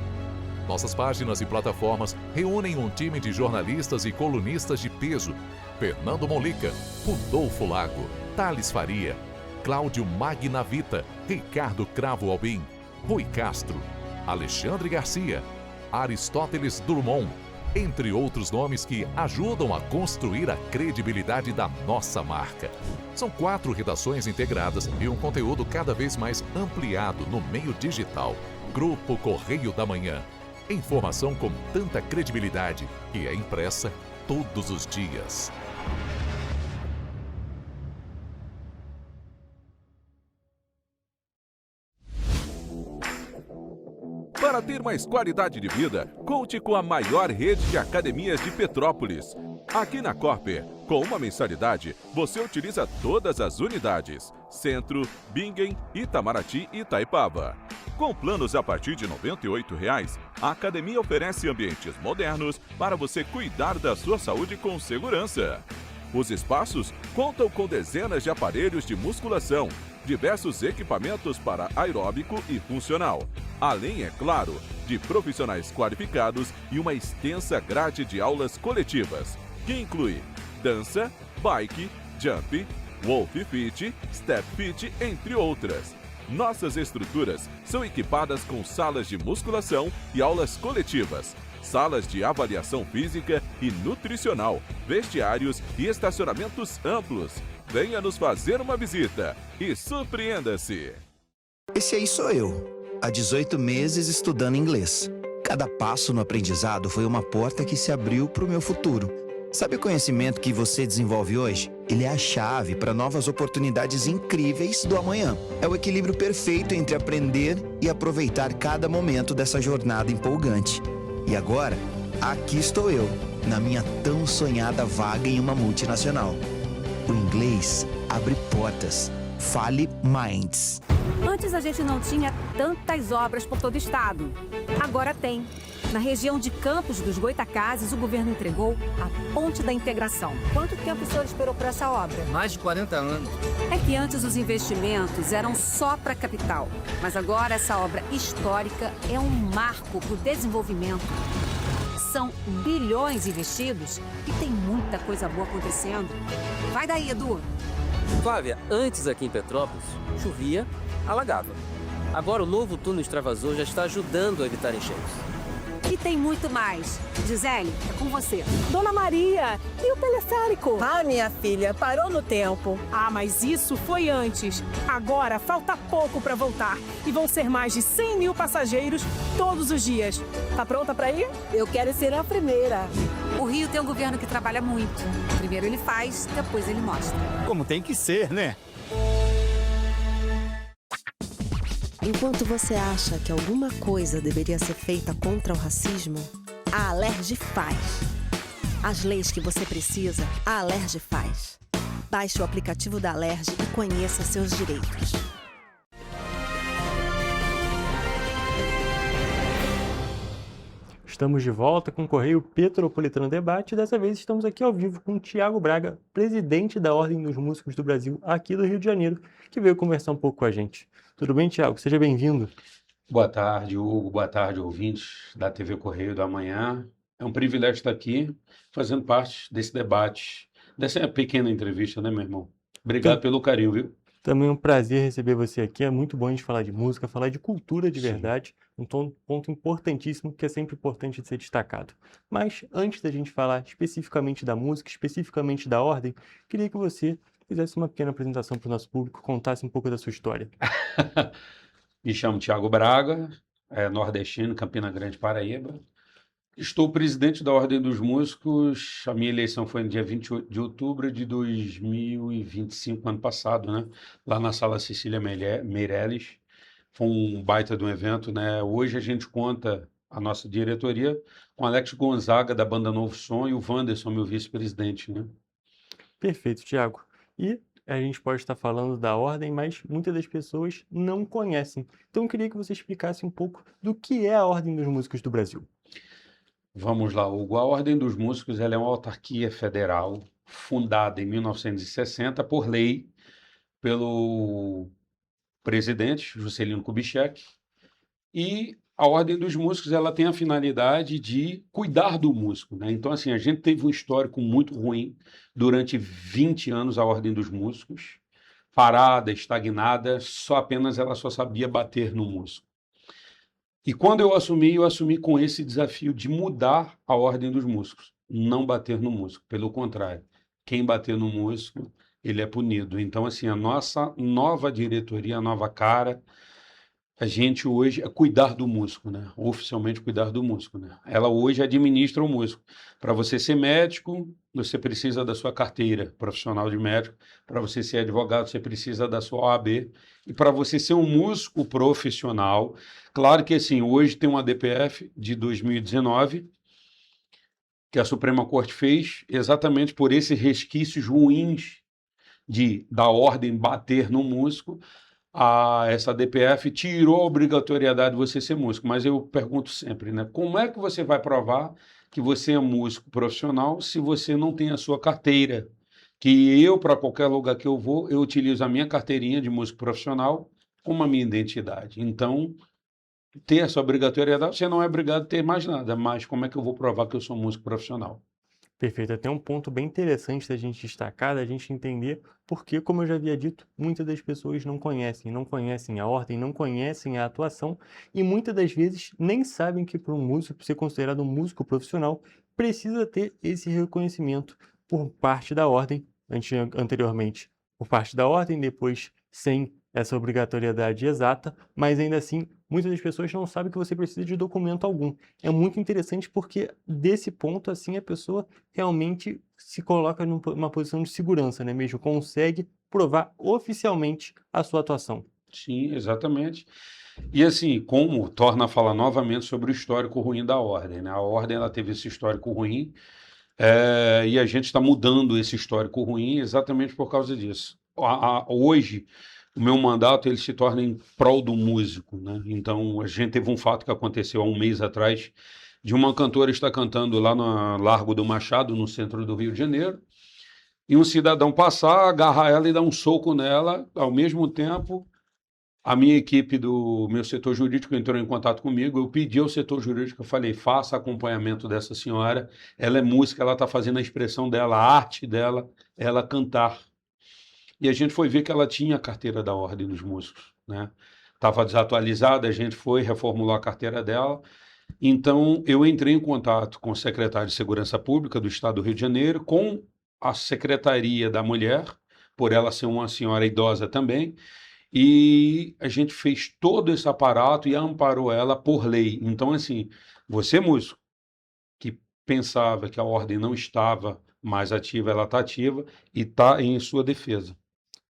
Nossas páginas e plataformas reúnem um time de jornalistas e colunistas de peso: Fernando Molica, Rodolfo Lago, Thales Faria, Cláudio Magnavita, Ricardo Cravo Albim, Rui Castro, Alexandre Garcia, Aristóteles Drummond, entre outros nomes que ajudam a construir a credibilidade da nossa marca. São 4 redações integradas e um conteúdo cada vez mais ampliado no meio digital. Grupo Correio da Manhã. Informação com tanta credibilidade que é impressa todos os dias. Para ter mais qualidade de vida, conte com a maior rede de academias de Petrópolis. Aqui na Corper, com uma mensalidade, você utiliza todas as unidades: Centro, Bingen, Itamaraty e Itaipava. Com planos a partir de R$ 98,00, a academia oferece ambientes modernos para você cuidar da sua saúde com segurança. Os espaços contam com dezenas de aparelhos de musculação, diversos equipamentos para aeróbico e funcional, além, é claro, de profissionais qualificados e uma extensa grade de aulas coletivas, que inclui dança, bike, jump, wolf fit, step fit, entre outras. Nossas estruturas são equipadas com salas de musculação e aulas coletivas, salas de avaliação física e nutricional, vestiários e estacionamentos amplos. Venha nos fazer uma visita e surpreenda-se! Esse aí sou eu, há 18 meses estudando inglês. Cada passo no aprendizado foi uma porta que se abriu para o meu futuro. Sabe o conhecimento que você desenvolve hoje? Ele é a chave para novas oportunidades incríveis do amanhã. É o equilíbrio perfeito entre aprender e aproveitar cada momento dessa jornada empolgante. E agora, aqui estou eu, na minha tão sonhada vaga em uma multinacional. O inglês abre portas. Fale Minds. Antes a gente não tinha tantas obras por todo o estado. Agora tem. Na região de Campos dos Goitacazes, o governo entregou a Ponte da Integração. Quanto tempo o senhor esperou por essa obra? Mais de 40 anos. É que antes os investimentos eram só para a capital. Mas agora essa obra histórica é um marco para o desenvolvimento. São bilhões investidos e tem muita coisa boa acontecendo. Vai daí, Edu. Flávia, antes aqui em Petrópolis, chovia, alagava. Agora o novo túnel extravasor já está ajudando a evitar enchentes. E tem muito mais. Gisele, é com você. Dona Maria, e o teleférico? Ah, minha filha, parou no tempo. Ah, mas isso foi antes. Agora falta pouco para voltar. E vão ser mais de 100 mil passageiros todos os dias. Tá pronta para ir? Eu quero ser a primeira. O Rio tem um governo que trabalha muito. Primeiro ele faz, depois ele mostra. Como tem que ser, né? Enquanto você acha que alguma coisa deveria ser feita contra o racismo, a Alerj faz. As leis que você precisa, a Alerj faz. Baixe o aplicativo da Alerj e conheça seus direitos. Estamos de volta com o Correio Petropolitano Debate e dessa vez estamos aqui ao vivo com o Tiago Braga, presidente da Ordem dos Músicos do Brasil aqui do Rio de Janeiro, que veio conversar um pouco com a gente. Tudo bem, Tiago? Seja bem-vindo. Boa tarde, Hugo. Boa tarde, ouvintes da TV Correio da Manhã. É um privilégio estar aqui fazendo parte desse debate, dessa pequena entrevista, né, meu irmão? Obrigado pelo carinho, viu? Também é um prazer receber você aqui. É muito bom a gente falar de música, falar de cultura de verdade. Um ponto importantíssimo que é sempre importante de ser destacado. Mas antes da gente falar especificamente da música, especificamente da Ordem, queria que você fizesse uma pequena apresentação para o nosso público, contasse um pouco da sua história. Me chamo Tiago Braga, nordestino, Campina Grande, Paraíba. Estou presidente da Ordem dos Músicos. A minha eleição foi no dia 28 de outubro de 2025, ano passado, né? Lá na Sala Cecília Meirelles. Foi um baita de um evento, né? Hoje a gente conta a nossa diretoria com Alex Gonzaga, da banda Novo Som, e o Wanderson, meu vice-presidente, né? Perfeito, Tiago. E a gente pode estar falando da Ordem, mas muitas das pessoas não conhecem. Então eu queria que você explicasse um pouco do que é a Ordem dos Músicos do Brasil. Vamos lá, Hugo. A Ordem dos Músicos ela é uma autarquia federal fundada em 1960 por lei pelo presidente Juscelino Kubitschek, e a Ordem dos Músicos ela tem a finalidade de cuidar do músico, né? Então, assim, a gente teve um histórico muito ruim durante 20 anos, a Ordem dos Músicos, parada, estagnada, apenas ela só sabia bater no músico. E quando eu assumi com esse desafio de mudar a Ordem dos Músicos, não bater no músico, pelo contrário, quem bater no músico, ele é punido. Então, assim, a nossa nova diretoria, a nova cara, a gente hoje é cuidar do músico, né? Oficialmente cuidar do músico, né? Ela hoje administra o músico. Para você ser médico, você precisa da sua carteira profissional de médico. Para você ser advogado, você precisa da sua OAB. E para você ser um músico profissional, claro que assim, hoje tem uma DPF de 2019, que a Suprema Corte fez exatamente por esses resquícios ruins da ordem bater no músico. Essa DPF tirou a obrigatoriedade de você ser músico, mas eu pergunto sempre, né? Como é que você vai provar que você é músico profissional se você não tem a sua carteira? Que eu, para qualquer lugar que eu vou, eu utilizo a minha carteirinha de músico profissional como a minha identidade. Então, ter essa obrigatoriedade, você não é obrigado a ter mais nada, mas como é que eu vou provar que eu sou músico profissional? Perfeito. Até um ponto bem interessante da gente destacar, da gente entender, porque, como eu já havia dito, muitas das pessoas não conhecem a ordem, não conhecem a atuação e muitas das vezes nem sabem que para um músico, para ser considerado um músico profissional, precisa ter esse reconhecimento por parte da ordem, anteriormente por parte da ordem, depois sem essa obrigatoriedade exata, mas ainda assim, muitas das pessoas não sabem que você precisa de documento algum. É muito interessante porque, desse ponto, assim, a pessoa realmente se coloca numa posição de segurança, né mesmo? Consegue provar oficialmente a sua atuação. Sim, exatamente. E assim, como torna a falar novamente sobre o histórico ruim da ordem, né? A ordem ela teve esse histórico ruim, e a gente está mudando esse histórico ruim exatamente por causa disso. Hoje, o meu mandato ele se torna em prol do músico, né? Então, a gente teve um fato que aconteceu há um mês atrás, de uma cantora estar cantando lá no Largo do Machado, no centro do Rio de Janeiro, e um cidadão passar, agarrar ela e dar um soco nela. Ao mesmo tempo, a minha equipe do meu setor jurídico entrou em contato comigo, eu pedi ao setor jurídico, eu falei, faça acompanhamento dessa senhora, ela é música, ela está fazendo a expressão dela, a arte dela, ela cantar. E a gente foi ver que ela tinha a carteira da Ordem dos Músicos, né? Estava desatualizada, a gente foi, reformulou a carteira dela. Então, eu entrei em contato com o secretário de Segurança Pública do Estado do Rio de Janeiro, com a Secretaria da Mulher, por ela ser uma senhora idosa também, e a gente fez todo esse aparato e amparou ela por lei. Então, assim, você músico, que pensava que a Ordem não estava mais ativa, ela está ativa e está em sua defesa.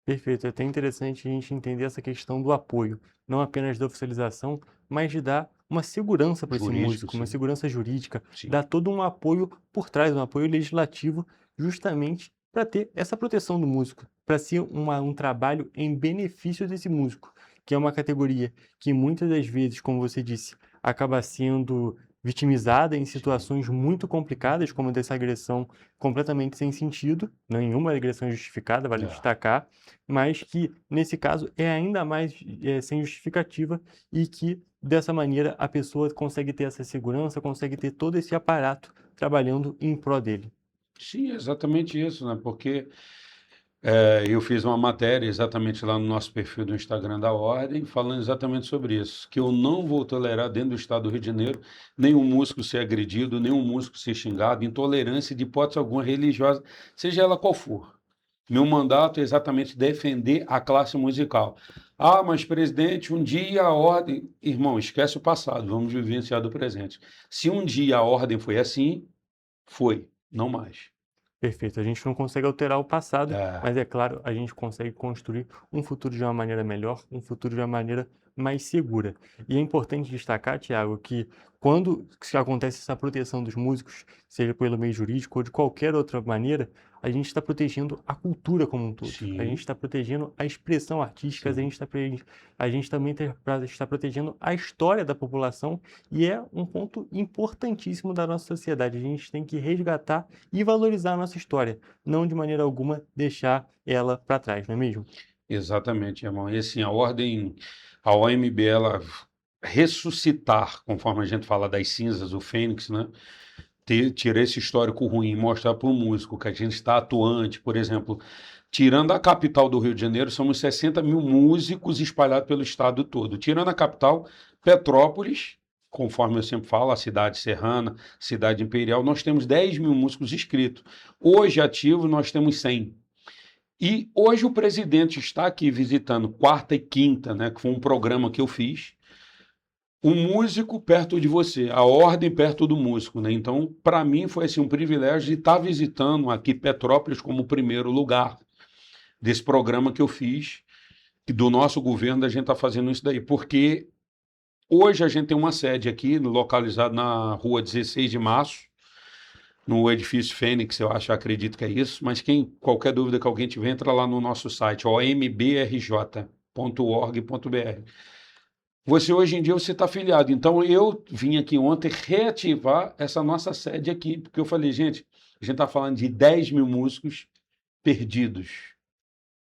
Perfeito. É até interessante a gente entender essa questão do apoio, não apenas da oficialização, mas de dar uma segurança para esse músico, uma segurança jurídica, dar todo um apoio por trás, um apoio legislativo, justamente para ter essa proteção do músico, para ser um trabalho em benefício desse músico, que é uma categoria que muitas das vezes, como você disse, acaba sendo vitimizada em situações muito complicadas, como dessa agressão completamente sem sentido, nenhuma agressão justificada, vale destacar, mas que, nesse caso, é ainda mais sem justificativa e que, dessa maneira, a pessoa consegue ter essa segurança, consegue ter todo esse aparato trabalhando em pró dele. Sim, exatamente isso, né? Porque eu fiz uma matéria exatamente lá no nosso perfil do Instagram da Ordem, falando exatamente sobre isso, que eu não vou tolerar dentro do Estado do Rio de Janeiro nenhum músico ser agredido, nenhum músico ser xingado, intolerância de hipótese alguma religiosa, seja ela qual for. Meu mandato é exatamente defender a classe musical. Ah, mas presidente, um dia a Ordem... Irmão, esquece o passado, vamos vivenciar do presente. Se um dia a Ordem foi assim, foi, não mais. Perfeito. A gente não consegue alterar o passado, mas é claro, a gente consegue construir um futuro de uma maneira melhor, um futuro de uma maneira mais segura. E é importante destacar, Thiago, que quando acontece essa proteção dos músicos, seja pelo meio jurídico ou de qualquer outra maneira, a gente está protegendo a cultura como um todo. Sim. A gente está protegendo a expressão artística, a gente também está protegendo a história da população e é um ponto importantíssimo da nossa sociedade. A gente tem que resgatar e valorizar a nossa história, não de maneira alguma deixar ela para trás, não é mesmo? Exatamente, irmão. E assim, a OMB, ela ressuscitar, conforme a gente fala das cinzas, o Fênix, né? Tirar esse histórico ruim, mostrar para o músico que a gente está atuante, por exemplo, tirando a capital do Rio de Janeiro, somos 60 mil músicos espalhados pelo estado todo. Tirando a capital, Petrópolis, conforme eu sempre falo, a cidade serrana, cidade imperial, nós temos 10 mil músicos inscritos. Hoje, ativos, nós temos 100. E hoje o presidente está aqui visitando quarta e quinta, né, que foi um programa que eu fiz, um músico perto de você, a ordem perto do músico, né? Então, para mim foi assim, um privilégio de estar visitando aqui Petrópolis como primeiro lugar desse programa que eu fiz, e do nosso governo, a gente está fazendo isso daí, porque hoje a gente tem uma sede aqui, localizada na rua 16 de março, no edifício Fênix, eu acredito que é isso, mas qualquer dúvida que alguém tiver, entra lá no nosso site, ombrj.org.br. Você hoje em dia você está afiliado, então eu vim aqui ontem reativar essa nossa sede aqui, porque eu falei, gente, a gente está falando de 10 mil músicos perdidos.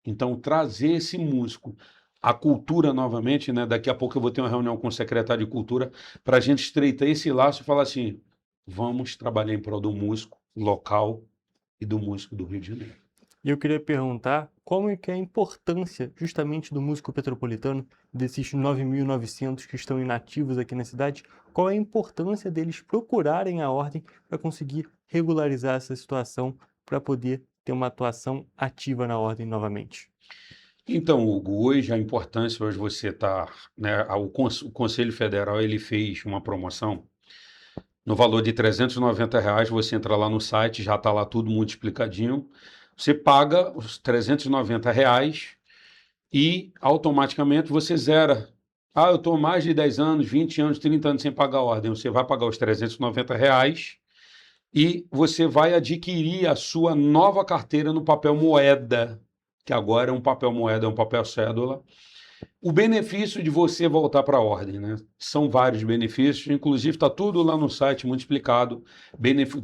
Então, trazer esse músico, a cultura novamente, né? Daqui a pouco eu vou ter uma reunião com o secretário de Cultura para a gente estreitar esse laço e falar assim, vamos trabalhar em prol do músico local e do músico do Rio de Janeiro. E eu queria perguntar como é que é a importância justamente do músico petropolitano, desses 9.900 que estão inativos aqui na cidade, qual é a importância deles procurarem a ordem para conseguir regularizar essa situação, para poder ter uma atuação ativa na ordem novamente? Então, Hugo, hoje a importância, hoje você está, né, o Conselho Federal ele fez uma promoção no valor de R$390, você entra lá no site, já está lá tudo muito explicadinho, você paga os R$390 e automaticamente você zera. Ah, eu estou mais de 10 anos, 20 anos, 30 anos sem pagar a ordem, você vai pagar os R$390 e você vai adquirir a sua nova carteira no papel moeda, que agora é um papel moeda, é um papel cédula. O benefício de você voltar para a ordem, né? São vários benefícios, inclusive está tudo lá no site, muito explicado.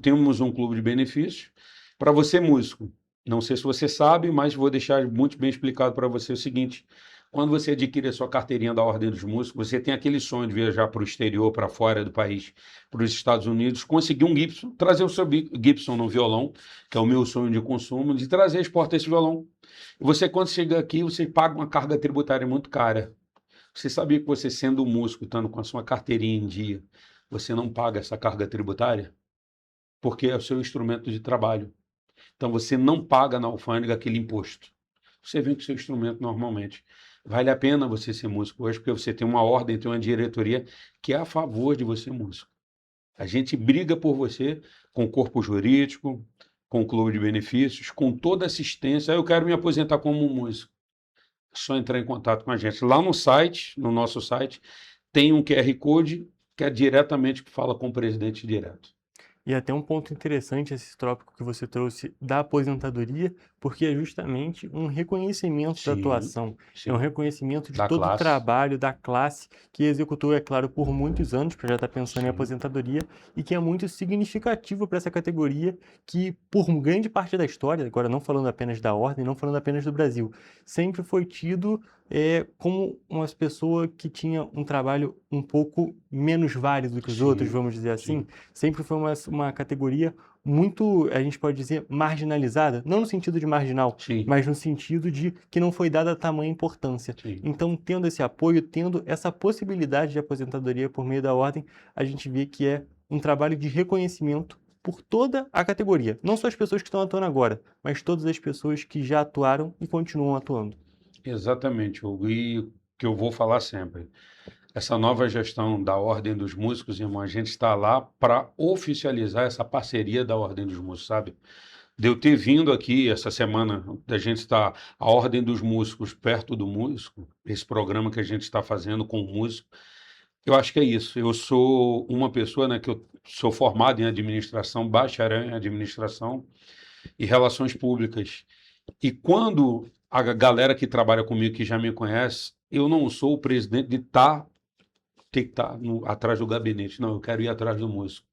Temos um clube de benefícios para você músico. Não sei se você sabe, mas vou deixar muito bem explicado para você o seguinte. Quando você adquire a sua carteirinha da Ordem dos Músicos, você tem aquele sonho de viajar para o exterior, para fora do país, para os Estados Unidos, conseguir um Gibson, trazer o seu Gibson no violão, que é o meu sonho de consumo, de trazer e exportar esse violão. Você, quando chega aqui, você paga uma carga tributária muito cara. Você sabia que você, sendo um músico, estando com a sua carteirinha em dia, você não paga essa carga tributária? Porque é o seu instrumento de trabalho. Então, você não paga na alfândega aquele imposto. Você vem com o seu instrumento normalmente. Vale a pena você ser músico hoje, porque você tem uma ordem, tem uma diretoria que é a favor de você músico. A gente briga por você com o corpo jurídico, com o clube de benefícios, com toda assistência. Eu quero me aposentar como músico. É só entrar em contato com a gente. Lá no site, no nosso site, tem um QR Code que é diretamente que fala com o presidente direto. E até um ponto interessante esse tópico que você trouxe da aposentadoria, porque é justamente um reconhecimento da atuação, é um reconhecimento de todo o trabalho da classe que executou, é claro, por muitos anos, para já estar pensando em aposentadoria, e que é muito significativo para essa categoria que, por grande parte da história, agora não falando apenas da ordem, não falando apenas do Brasil, sempre foi tido como uma pessoa que tinha um trabalho um pouco menos válido do que os outros, vamos dizer assim. Sempre foi uma categoria muito, a gente pode dizer, marginalizada, não no sentido de marginal, mas no sentido de que não foi dada tamanha importância. Então, tendo esse apoio, tendo essa possibilidade de aposentadoria por meio da ordem, a gente vê que é um trabalho de reconhecimento por toda a categoria. Não só as pessoas que estão atuando agora, mas todas as pessoas que já atuaram e continuam atuando. Exatamente, Hugo. E o que eu vou falar sempre. Essa nova gestão da Ordem dos Músicos, irmão, a gente está lá para oficializar essa parceria da Ordem dos Músicos, sabe? De eu ter vindo aqui essa semana, da gente estar a Ordem dos Músicos perto do músico, esse programa que a gente está fazendo com o músico, eu acho que é isso. Eu sou uma pessoa, né, que eu sou formado em administração, bacharel em administração e relações públicas. E quando a galera que trabalha comigo, que já me conhece, eu não sou o presidente de ter que estar atrás do gabinete. Não, eu quero ir atrás do músico.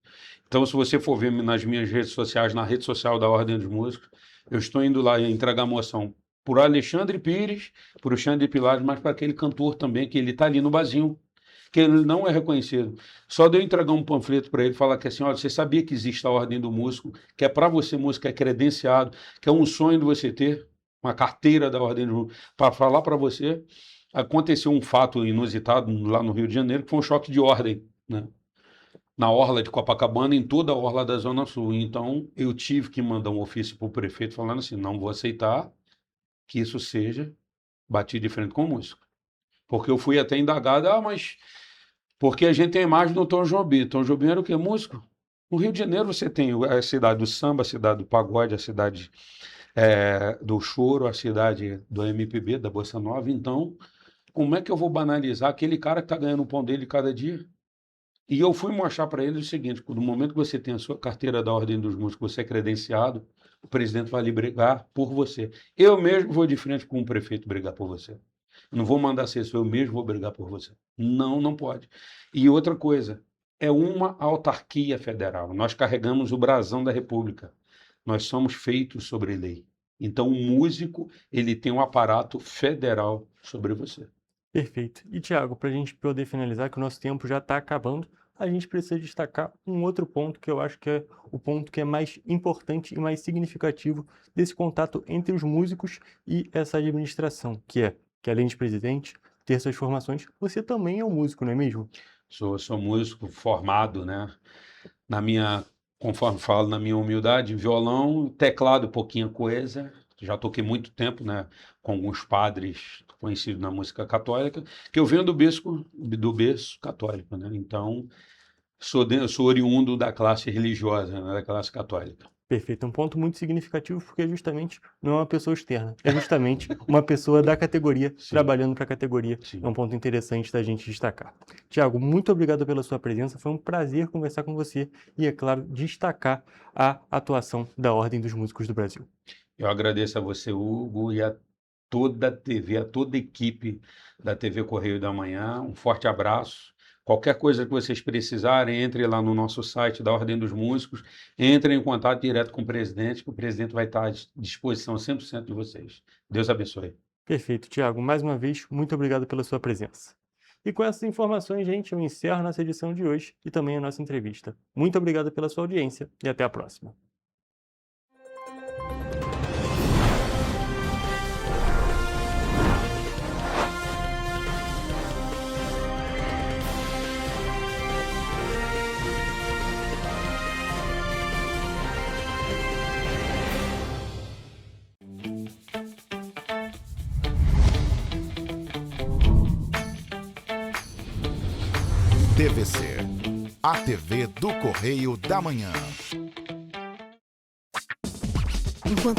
Então, se você for ver nas minhas redes sociais, na rede social da Ordem dos Músicos, eu estou indo lá entregar moção por Alexandre Pires, por Xande Pilares, mas para aquele cantor também, que ele está ali no barzinho, que ele não é reconhecido. Só de eu entregar um panfleto para ele, falar que assim, olha, você sabia que existe a Ordem do Músico, que é para você músico, é credenciado, que é um sonho de você ter uma carteira da Ordem do Músico, para falar para você. Aconteceu um fato inusitado lá no Rio de Janeiro, que foi um choque de ordem, né? Na orla de Copacabana, em toda a orla da Zona Sul. Então, eu tive que mandar um ofício para o prefeito falando assim, não vou aceitar que isso seja batido de frente com música. Porque eu fui até indagado, mas porque a gente tem a imagem do Tom Jobim. Tom Jobim era o quê? Músico. No Rio de Janeiro você tem a cidade do samba, a cidade do pagode, a cidade do choro, a cidade do MPB, da Bossa Nova. Então, como é que eu vou banalizar aquele cara que está ganhando o pão dele cada dia? E eu fui mostrar para ele o seguinte: no momento que você tem a sua carteira da Ordem dos Músicos, você é credenciado, o presidente vai lhe brigar por você. Eu mesmo vou de frente com o prefeito brigar por você. Não vou mandar ser isso, eu mesmo vou brigar por você. Não, não pode. E outra coisa, é uma autarquia federal. Nós carregamos o brasão da República. Nós somos feitos sobre lei. Então, o músico, ele tem um aparato federal sobre você. Perfeito. E, Tiago, para a gente poder finalizar, que o nosso tempo já está acabando, a gente precisa destacar um outro ponto que eu acho que é o ponto que é mais importante e mais significativo desse contato entre os músicos e essa administração, que é que, além de presidente, ter essas formações, você também é um músico, não é mesmo? Sou músico formado, né? Conforme falo, na minha humildade, violão, teclado, pouquinha coisa. Já toquei muito tempo, né, com alguns padres conhecidos na música católica, que eu venho do berço católico, né? Então, sou oriundo da classe religiosa, né, da classe católica. Perfeito, um ponto muito significativo, porque justamente não é uma pessoa externa, é justamente uma pessoa da categoria, trabalhando para a categoria. É um ponto interessante da gente destacar. Tiago, muito obrigado pela sua presença, foi um prazer conversar com você e, é claro, destacar a atuação da Ordem dos Músicos do Brasil. Eu agradeço a você, Hugo, e a toda a TV, a toda a equipe da TV Correio da Manhã. Um forte abraço. Qualquer coisa que vocês precisarem, entre lá no nosso site da Ordem dos Músicos, entrem em contato direto com o presidente, que o presidente vai estar à disposição 100% de vocês. Deus abençoe. Perfeito, Tiago. Mais uma vez, muito obrigado pela sua presença. E com essas informações, gente, eu encerro nossa edição de hoje e também a nossa entrevista. Muito obrigado pela sua audiência e até a próxima. TVC, a TV do Correio da Manhã. Enquanto